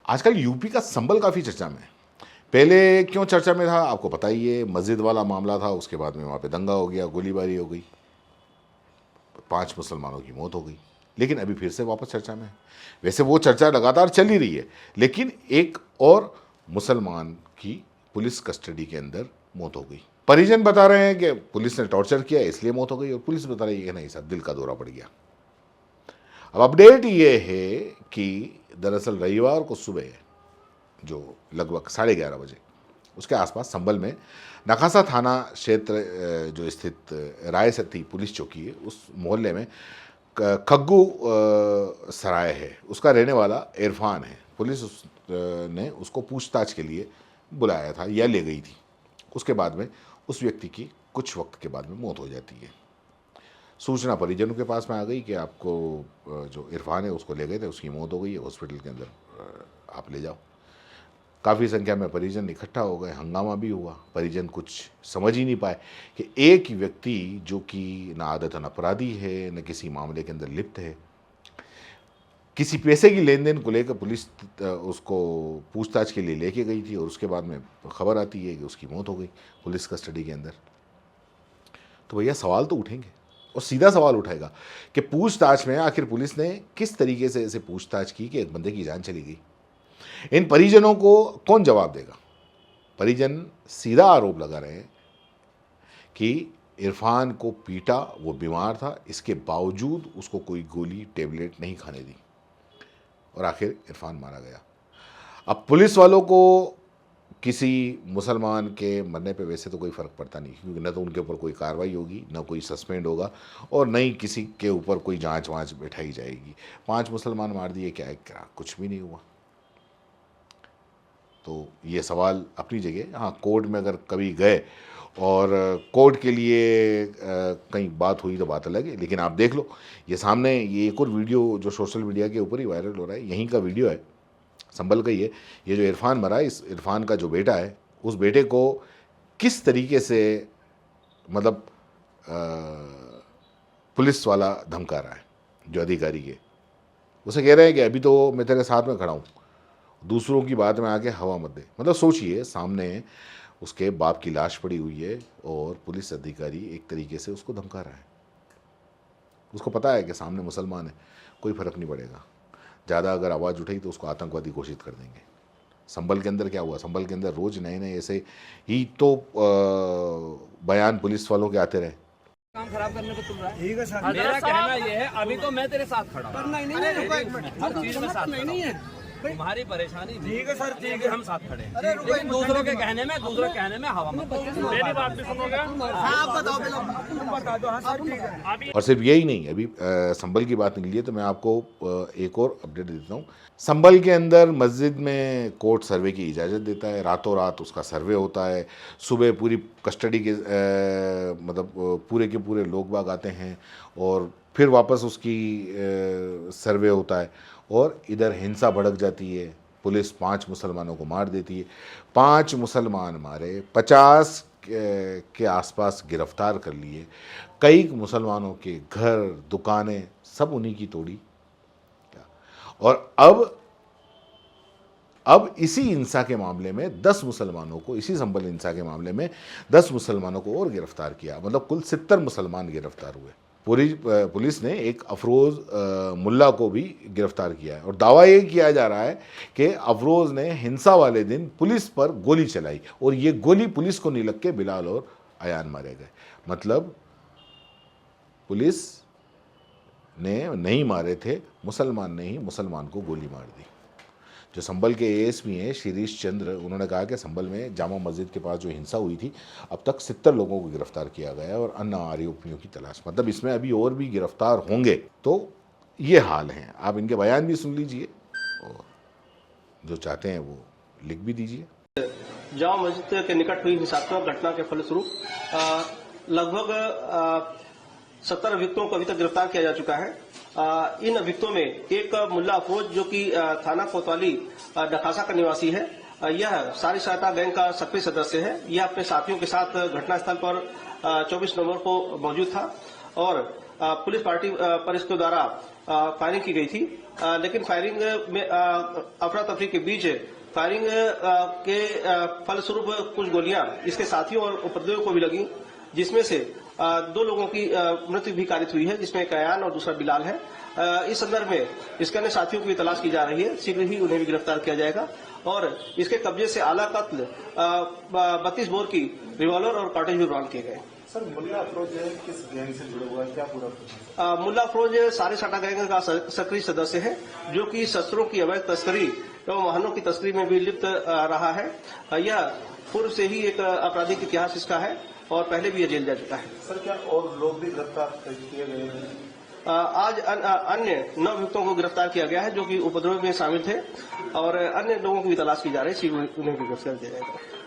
आजकल यूपी का संभल काफ़ी चर्चा में है। पहले क्यों चर्चा में था आपको पता ही है, मस्जिद वाला मामला था, उसके बाद में वहाँ पे दंगा हो गया, गोलीबारी हो गई, 5 मुसलमानों की मौत हो गई। लेकिन अभी फिर से वापस चर्चा में है। वैसे वो चर्चा लगातार चल ही रही है, लेकिन एक और मुसलमान की पुलिस कस्टडी के अंदर मौत हो गई। परिजन बता रहे हैं कि पुलिस ने टॉर्चर किया इसलिए मौत हो गई, और पुलिस बता रही है कि नहीं साहब, दिल का दौरा पड़ गया। अब अपडेट ये है कि दरअसल रविवार को सुबह जो लगभग 11:30 बजे उसके आसपास संभल में नखासा थाना क्षेत्र जो स्थित रायसती पुलिस चौकी है, उस मोहल्ले में खग्गू सराय है, उसका रहने वाला इरफान है। पुलिस ने उसको पूछताछ के लिए बुलाया था या ले गई थी। उसके बाद में उस व्यक्ति की कुछ वक्त के बाद में मौत हो जाती है। सूचना परिजनों के पास में आ गई कि आपको जो इरफान है उसको ले गए थे, उसकी मौत हो गई है, हॉस्पिटल के अंदर आप ले जाओ। काफ़ी संख्या में परिजन इकट्ठा हो गए, हंगामा भी हुआ। परिजन कुछ समझ ही नहीं पाए कि एक व्यक्ति जो कि न आदतन अपराधी है, न किसी मामले के अंदर लिप्त है, किसी पैसे की लेन देन को लेकर पुलिस उसको पूछताछ के लिए लेके गई थी, और उसके बाद में खबर आती है कि उसकी मौत हो गई पुलिस कस्टडी के अंदर। तो भैया सवाल तो उठेंगे, और सीधा सवाल उठाएगा कि पूछताछ में आखिर पुलिस ने किस तरीके से ऐसे पूछताछ की कि एक बंदे की जान चली गई। इन परिजनों को कौन जवाब देगा? परिजन सीधा आरोप लगा रहे हैं कि इरफान को पीटा, वो बीमार था, इसके बावजूद उसको कोई गोली टेबलेट नहीं खाने दी, और आखिर इरफान मारा गया। अब पुलिस वालों को किसी मुसलमान के मरने पे वैसे तो कोई फ़र्क पड़ता नहीं, क्योंकि न तो उनके ऊपर कोई कार्रवाई होगी, न कोई सस्पेंड होगा, और न ही किसी के ऊपर कोई जांच वाँच बैठाई जाएगी। 5 मुसलमान मार दिए, क्या कुछ भी नहीं हुआ। तो ये सवाल अपनी जगह। हाँ, कोर्ट में अगर कभी गए और कोर्ट के लिए कहीं बात हुई तो बात अलग है, लेकिन आप देख लो ये सामने, ये एक और वीडियो जो सोशल मीडिया के ऊपर ही वायरल हो रहा है, यहीं का वीडियो है, संभल का ही है। ये जो इरफान मरा है, इस इरफान का जो बेटा है, उस बेटे को किस तरीके से मतलब पुलिस वाला धमका रहा है, जो अधिकारी है, उसे कह रहे हैं कि अभी तो मैं तेरे साथ में खड़ा हूँ, दूसरों की बात में आके हवा मत दे। मतलब सोचिए, सामने उसके बाप की लाश पड़ी हुई है और पुलिस अधिकारी एक तरीके से उसको धमका रहा है। उसको पता है कि सामने मुसलमान है, कोई फर्क नहीं पड़ेगा, ज़्यादा अगर आवाज़ उठाई तो उसको आतंकवादी घोषित कर देंगे। संभल के अंदर क्या हुआ? संभल के अंदर रोज नए नए ऐसे ही तो बयान पुलिस वालों के आते रहे। काम खराब करने को तुल रहा है। ठीक है सर, मेरा कहना ये है, अभी तो मैं तेरे साथ खड़ा हूँ, हर चीज में साथ नहीं है। तुम्हारी परेशानी ठीक है सर, ठीक है, हम साथ खड़े हैं, लेकिन दूसरों के कहने में हवा मत। मेरी बात भी सुनोगे? आप बताओ, तुम बता दो। हाँ सर, ठीक है। और सिर्फ यही नहीं, अभी संभल की बात निकली है तो मैं आपको एक और अपडेट देता हूँ। संभल के अंदर मस्जिद में कोर्ट सर्वे की इजाज़त देता है, रातों रात उसका सर्वे होता है। सुबह पूरी कस्टडी के मतलब पूरे के पूरे लोग बाग आते हैं, और फिर वापस उसकी सर्वे होता है, और इधर हिंसा भड़क जाती है। पुलिस 5 मुसलमानों को मार देती है। 5 मुसलमान मारे, 50 के आसपास गिरफ्तार कर लिए। कई मुसलमानों के घर, दुकानें सब उन्हीं की तोड़ी। और अब इसी हिंसा के मामले में 10 मुसलमानों को, इसी संभल हिंसा के मामले में 10 मुसलमानों को और गिरफ्तार किया। मतलब कुल 70 मुसलमान गिरफ्तार हुए। पूरी पुलिस ने एक अफरोज़ मुल्ला को भी गिरफ्तार किया है, और दावा ये किया जा रहा है कि अफरोज़ ने हिंसा वाले दिन पुलिस पर गोली चलाई, और ये गोली पुलिस को नहीं लग के बिलाल और अयान मारे गए। मतलब पुलिस ने नहीं मारे थे, मुसलमान ने ही मुसलमान को गोली मार दी। जो संभल के एएसपी हैं शिरीष चंद्र, उन्होंने कहा कि संभल में जामा मस्जिद के पास जो हिंसा हुई थी, अब तक 70 लोगों को गिरफ्तार किया गया है, और अन्य आरोपियों की तलाश। मतलब इसमें अभी और भी गिरफ्तार होंगे। तो ये हाल है। आप इनके बयान भी सुन लीजिए, और जो चाहते हैं वो लिख भी दीजिए। जामा मस्जिद के निकट हुई हिंसात्मक घटना के फलस्वरूप लगभग 70 अभियुक्तों को अभी तक गिरफ्तार किया जा चुका है। इन अभियुक्तों में एक मुल्ला अफरोज, जो कि थाना कोतवाली नखासा का निवासी है, यह सारी सहायता बैंक का सक्रिय सदस्य है। यह अपने साथियों के साथ घटनास्थल पर 24 नवंबर को मौजूद था, और पुलिस पार्टी पर इसके द्वारा फायरिंग की गई थी, लेकिन फायरिंग में अफरा तफरी के बीच फायरिंग के फलस्वरूप कुछ गोलियां इसके साथियों और उपद्रवियों को भी लगी, जिसमें से 2 लोगों की मृत्यु भी कारित हुई है, जिसमें एक अयान और दूसरा बिलाल है। इस संदर्भ में इसके अन्य साथियों की भी तलाश की जा रही है, शीघ्र ही उन्हें भी गिरफ्तार किया जाएगा और इसके कब्जे से आला कत्ल 32 बोर की रिवॉल्वर और कार्टेज भी बरामद किए गए। सर, मुल्ला अफरोज किस गैंग से जुड़ा हुआ है, क्या पूरा? मुल्ला अफरोज सारे साटा गैंग का सक्रिय सदस्य है, जो कि शस्त्रों की अवैध तस्करी एवं वाहनों की तस्करी में भी लिप्त रहा है। यह पूर्व से ही एक आपराधिक इतिहास इसका है और पहले भी यह जेल जा चुका है। सर, क्या और लोग भी गिरफ्तार किए गए हैं? आज अन्य 9 अभियुक्तों को गिरफ्तार किया गया है, जो कि उपद्रव में शामिल थे और अन्य लोगों की भी तलाश की जा रही है, उन्हें भी गिरफ्तार किया जाएगा।